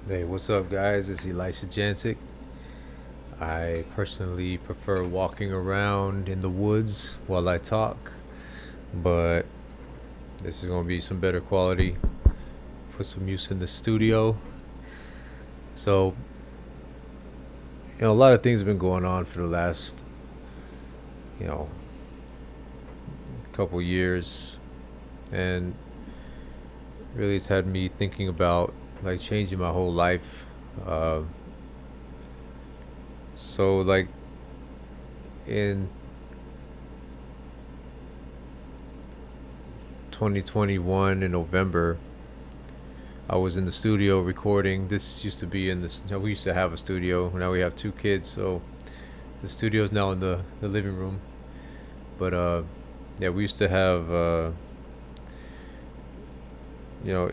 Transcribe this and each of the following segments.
Hey, what's up, guys? It's Elisha Jancic. I personally prefer walking around in the woods while I talk, but this is going to be some better quality. Put some use in the studio. So, a lot of things have been going on for the last, you know, couple years, and really it's had me thinking about like changing my whole life. Uh, like in 2021 in November, I was in the studio recording. This used to be in this. We used to have a studio. Now we have two kids, so the studio is now in the living room. But yeah, we used to have. You know,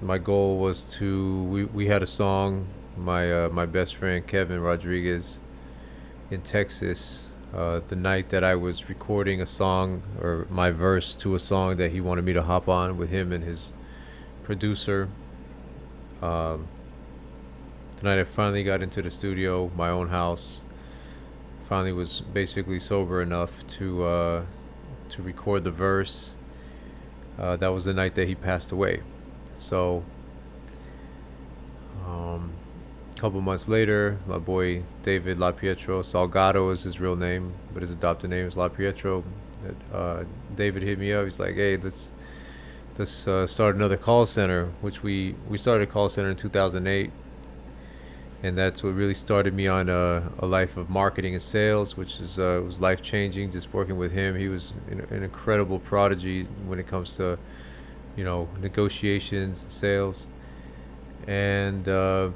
my goal was to. We had a song. My best friend Kevin Rodriguez in Texas. The night that I was recording a song or my verse to a song that he wanted me to hop on with him and his producer. Um, the night I finally got into the studio, my own house, finally was basically sober enough to record the verse. That was the night that he passed away. So, um, a couple months later, my boy David LaPietro Salgado is his real name, but his adopted name is LaPietro. Uh, David hit me up. He's like, "Hey, let's start another call center," which we started a call center in 2008, and that's what really started me on a life of marketing and sales, which is was life changing. Just working with him, he was an incredible prodigy when it comes to negotiations, sales, and it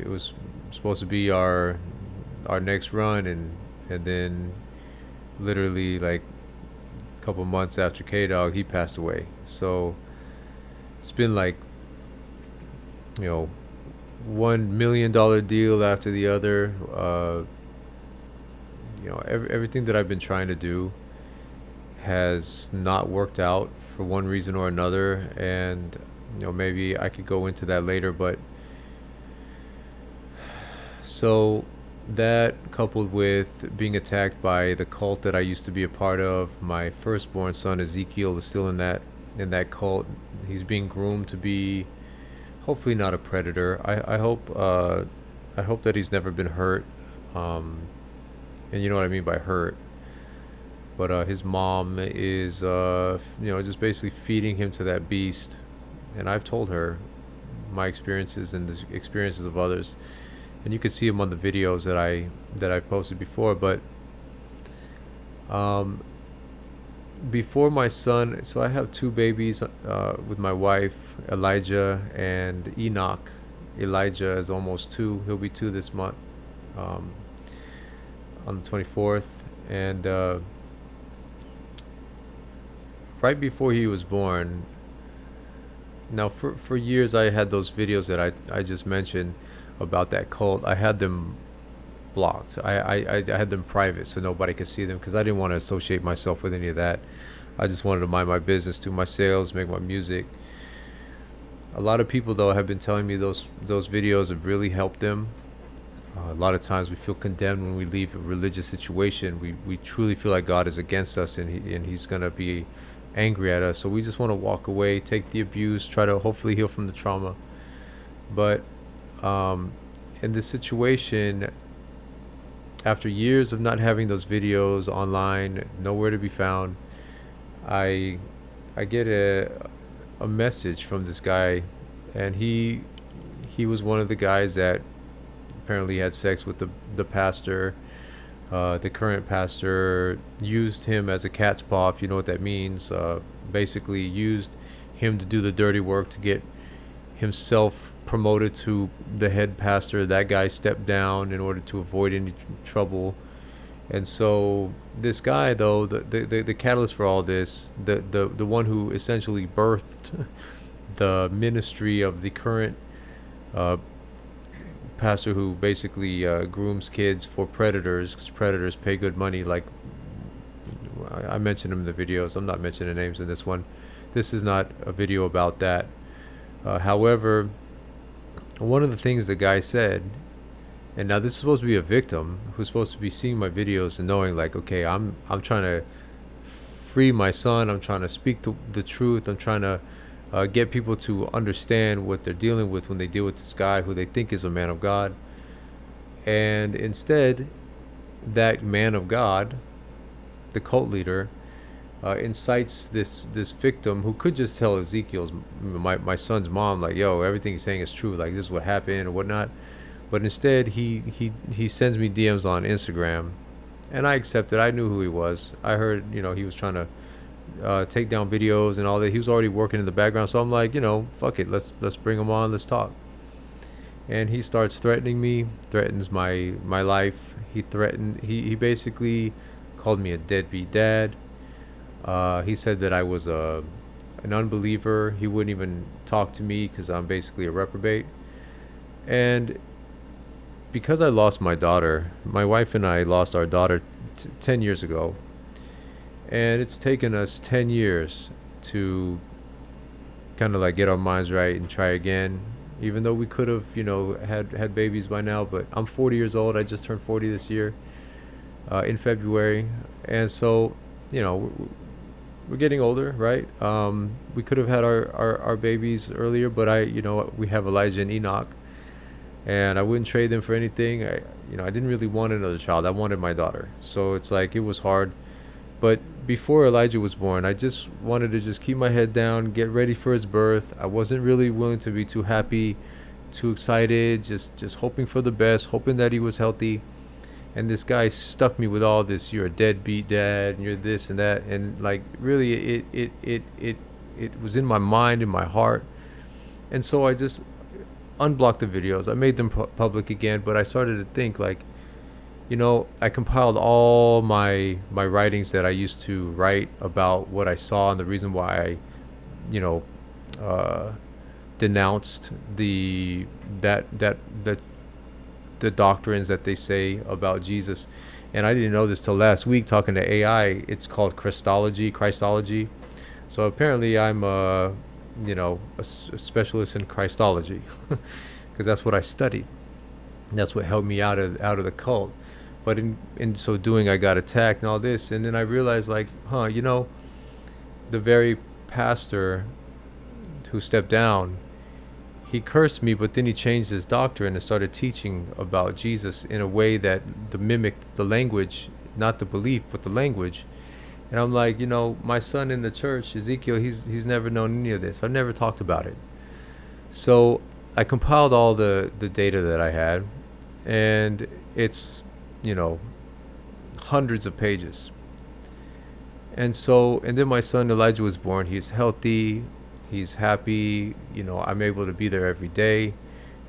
was supposed to be our next run, and then literally like a couple months after K Dog, he passed away. So it's been like you know $1 million deal after the other. Everything that I've been trying to do has not worked out for one reason or another, and maybe I could go into that later. But so that, coupled with being attacked by the cult that I used to be a part of, my firstborn son Ezekiel is still in that cult. He's being groomed to be hopefully not a predator. I hope that he's never been hurt. And you know what I mean by hurt. But his mom is just basically feeding him to that beast, and I've told her my experiences and the experiences of others, and you can see them on the videos that I've posted before. But um, before my son, so I have two babies with my wife, Elijah and Enoch. Elijah is almost 2. He'll be 2 this month, um, on the 24th. And right before he was born, now for years I had those videos that I just mentioned about that cult. I had them blocked. I had them private so nobody could see them because I didn't want to associate myself with any of that. I just wanted to mind my business, do my sales, make my music. A lot of people though have been telling me those videos have really helped them. A lot of times we feel condemned when we leave a religious situation. We truly feel like God is against us, and he's gonna be angry at us. So we just want to walk away, take the abuse, try to hopefully heal from the trauma. But um, in this situation, after years of not having those videos online, nowhere to be found, I I get a message from this guy, and he was one of the guys that apparently had sex with the pastor. The current pastor used him as a cat's paw, if you know what that means. Basically, used him to do the dirty work to get himself promoted to the head pastor. That guy stepped down in order to avoid any trouble. And so this guy, though, the catalyst for all this, the one who essentially birthed the ministry of the current uh, pastor, who basically grooms kids for predators, because predators pay good money. Like I mentioned him in the videos. I'm not mentioning names in this one. This is not a video about that. However, one of the things the guy said, and now this is supposed to be a victim who's supposed to be seeing my videos and knowing like, okay, I'm trying to free my son. I'm trying to speak the truth. I'm trying to get people to understand what they're dealing with when they deal with this guy who they think is a man of God. And instead, that man of God, the cult leader, incites this victim who could just tell Ezekiel's my son's mom like, yo, everything he's saying is true, like this is what happened or whatnot. But instead, he sends me DMs on Instagram, and I accepted. I knew who he was. I heard, he was trying to take down videos and all that. He was already working in the background, so I'm like, fuck it, let's bring him on, let's talk. And he starts threatening me, threatens my life. He basically called me a deadbeat dad. He said that I was an unbeliever. He wouldn't even talk to me because I'm basically a reprobate. And because I lost my daughter, my wife and I lost our daughter 10 years ago. And it's taken us 10 years to kind of like get our minds right and try again. Even though we could have, had babies by now. But I'm 40 years old. I just turned 40 this year in February. And so, we're getting older, right? We could have had our babies earlier, but we have Elijah and Enoch. And I wouldn't trade them for anything. I didn't really want another child. I wanted my daughter. So it's like, it was hard. But before Elijah was born, I just wanted to just keep my head down, get ready for his birth. I wasn't really willing to be too happy, too excited, just hoping for the best, hoping that he was healthy. And this guy stuck me with all this, you're a deadbeat dad, and you're this and that. And like, really, it was in my mind, in my heart. And so I just unblocked the videos. I made them public again, but I started to think like, I compiled all my writings that I used to write about what I saw and the reason why I, denounced the doctrines that they say about Jesus. And I didn't know this till last week talking to AI. It's called Christology. So apparently I'm a specialist in Christology because that's what I studied. And that's what helped me out of the cult. But in so doing, I got attacked and all this. And then I realized, like, the very pastor who stepped down, he cursed me, but then he changed his doctrine and started teaching about Jesus in a way that mimicked the language, not the belief, but the language. And I'm like, my son in the church, Ezekiel, he's never known any of this. I've never talked about it. So I compiled all the data that I had, and it's hundreds of pages. And then my son Elijah was born. He's healthy, he's happy, I'm able to be there every day.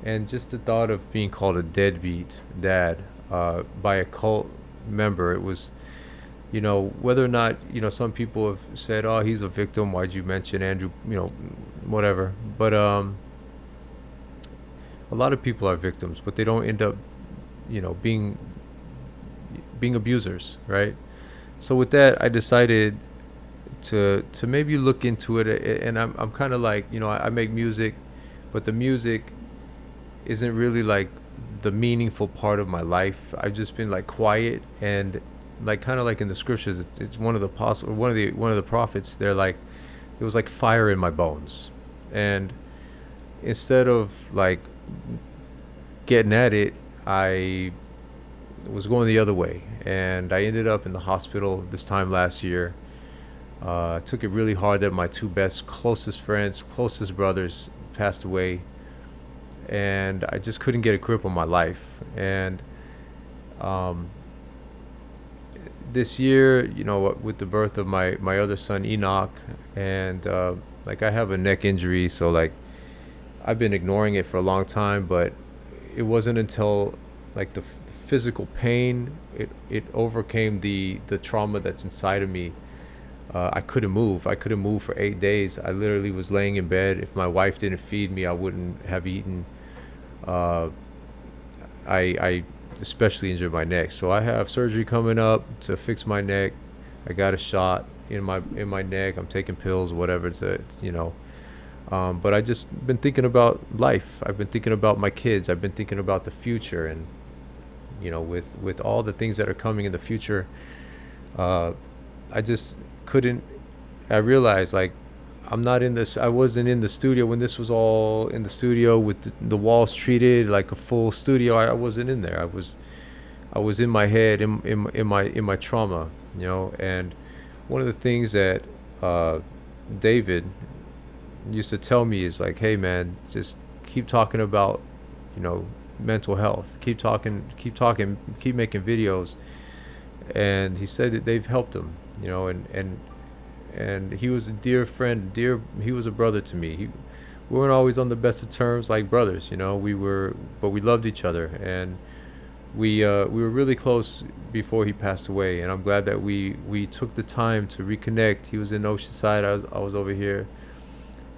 And just the thought of being called a deadbeat dad by a cult member, it was, whether or not, some people have said, oh, he's a victim, why'd you mention Andrew, whatever. But a lot of people are victims, but they don't end up, being abusers, right? So with that, I decided to maybe look into it. And I'm kind of like, I make music, but the music isn't really like the meaningful part of my life. I've just been like quiet, and like kind of like in the scriptures, it's one of the prophets. They're like, there was like fire in my bones, and instead of like getting at it, I was going the other way, and I ended up in the hospital this time last year. Took it really hard that my two closest friends, closest brothers passed away, and I just couldn't get a grip on my life. And this year, with the birth of my other son Enoch, and like I have a neck injury, so like I've been ignoring it for a long time, but it wasn't until like the physical pain, it overcame the trauma that's inside of me. I couldn't move for 8 days. I literally was laying in bed. If my wife didn't feed me, I wouldn't have eaten. I especially injured my neck, so I have surgery coming up to fix my neck. I got a shot in my neck. I'm taking pills, whatever, to But I just been thinking about life. I've been thinking about my kids. I've been thinking about the future, and with all the things that are coming in the future, uh, I just couldn't. I realized, like, I'm not in this. I wasn't in the studio when this was all in the studio with the walls treated like a full studio. I wasn't in there. I was in my head, in my trauma, And one of the things that uh, David used to tell me is like, hey man, just keep talking about, mental health. Keep making videos. And he said that they've helped him, and he was a dear friend, he was a brother to me. We weren't always on the best of terms like brothers, but we loved each other, and we were really close before he passed away. And I'm glad that we took the time to reconnect. He was in Oceanside, I was over here,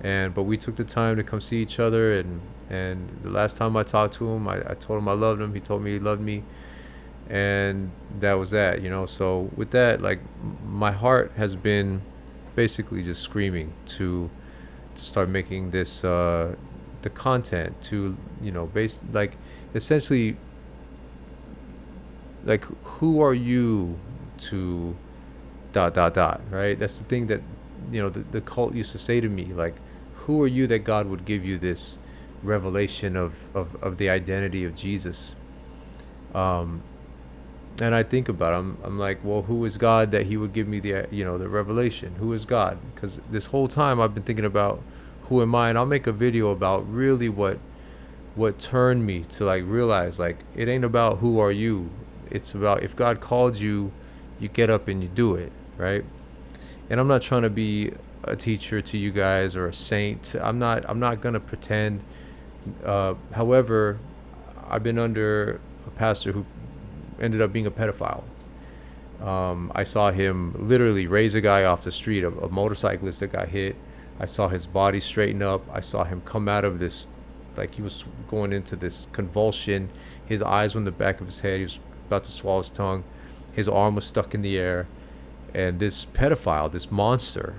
but we took the time to come see each other. And the last time I talked to him, I told him I loved him. He told me he loved me, and that was that. So with that, like, my heart has been basically just screaming to start making this the content to, base, like, essentially, like, who are you to dot dot dot, right? That's the thing that, the cult used to say to me, like, who are you that God would give you this revelation of the identity of Jesus? um and I think about it, I'm like, well, who is God that he would give me the revelation? Who is God? Because this whole time I've been thinking about, who am I? And I'll make a video about really what turned me to, like, realize, like, it ain't about who are you. It's about, if God called you, you get up and you do it, right? And I'm not trying to be a teacher to you guys or a saint. I'm not gonna pretend. However, I've been under a pastor who ended up being a pedophile. I saw him literally raise a guy off the street, a motorcyclist that got hit. I saw his body straighten up. I saw him come out of this, like, he was going into this convulsion. His eyes were in the back of his head. He was about to swallow his tongue. His arm was stuck in the air. And this pedophile, this monster,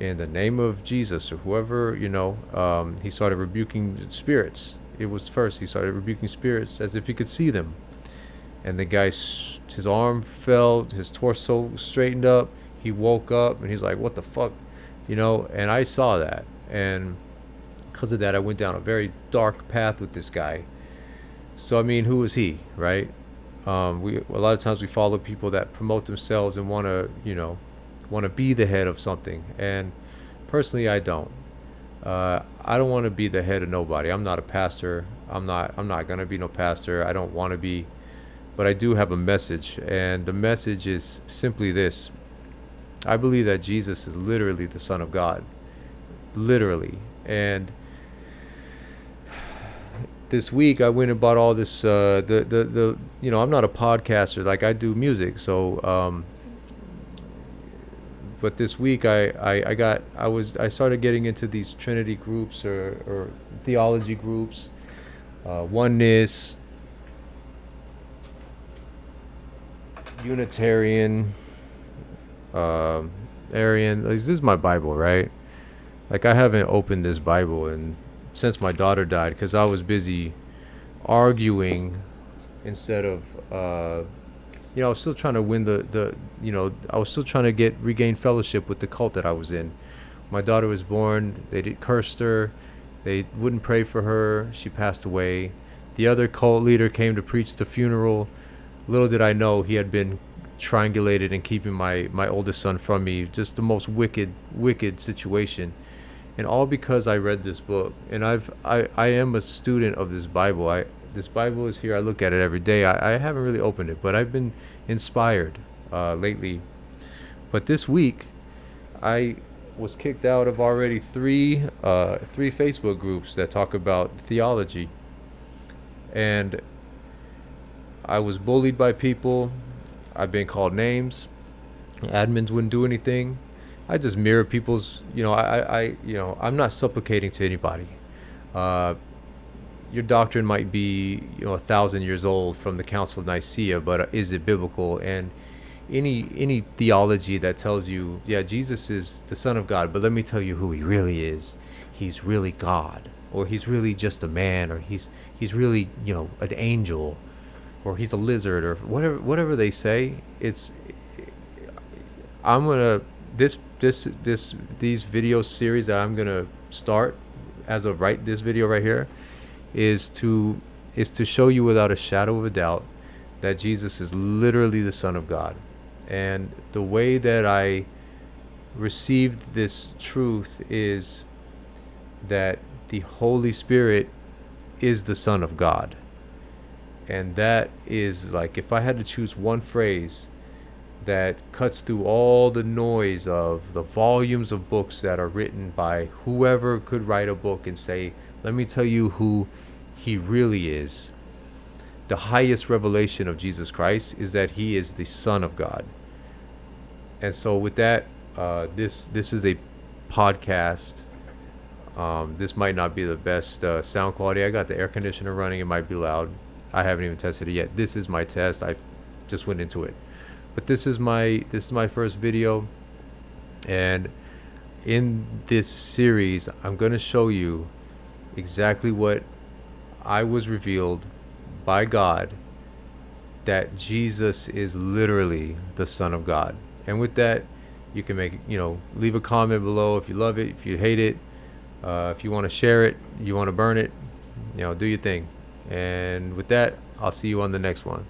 in the name of Jesus or whoever, he started rebuking spirits. It was first, he started rebuking spirits as if he could see them. And the guy, his arm fell, his torso straightened up. He woke up and he's like, what the fuck? And I saw that. And because of that, I went down a very dark path with this guy. So, I mean, who is he, right? A lot of times we follow people that promote themselves and want to be the head of something. And personally, I don't. I don't want to be the head of nobody. I'm not a pastor. I'm not gonna be no pastor. I don't want to be. But I do have a message, and the message is simply this. I believe that Jesus is literally the Son of God. Literally. And this week I went and bought all this, I'm not a podcaster, like, I do music. So, but this week I started getting into these Trinity groups or theology groups, oneness, Unitarian, Arian. Like, this is my Bible, right? Like, I haven't opened this Bible since my daughter died, because I was busy arguing instead of, I was still trying to win I was still trying to regain fellowship with the cult that I was in. My daughter was born. They cursed her. They wouldn't pray for her. She passed away. The other cult leader came to preach the funeral. Little did I know he had been triangulated and keeping my oldest son from me. Just the most wicked situation. And all because I read this book. And I am a student of this Bible. This Bible is here. I look at it every day. I haven't really opened it, but I've been inspired lately. But this week, I was kicked out of already three Facebook groups that talk about theology. And I was bullied by people. I've been called names. Admins wouldn't do anything. I just mirror people's, I'm not supplicating to anybody. Your doctrine might be, 1,000 years old from the Council of Nicaea, but is it biblical? And any theology that tells you, yeah, Jesus is the Son of God, but let me tell you who he really is. he's really God, or he's really just a man, or he's really, an angel, or he's a lizard, or whatever they say. It's I'm gonna these video series that I'm gonna start as of this video right here is to show you without a shadow of a doubt that Jesus is literally the Son of God. And the way that I received this truth is that the Holy Spirit is the Son of God. And that is, like, if I had to choose one phrase that cuts through all the noise of the volumes of books that are written by whoever could write a book and say, let me tell you who he really is. The highest revelation of Jesus Christ is that he is the Son of God. And so with that, this is a podcast. This might not be the best sound quality. I got the air conditioner running. It might be loud. I haven't even tested it yet. This is my test. I just went into it. But this is my first video. And in this series, I'm going to show you exactly what I was revealed by God, that Jesus is literally the Son of God. And with that, you can leave a comment below if you love it, if you hate it, if you want to share it, you want to burn it, do your thing. And with that, I'll see you on the next one.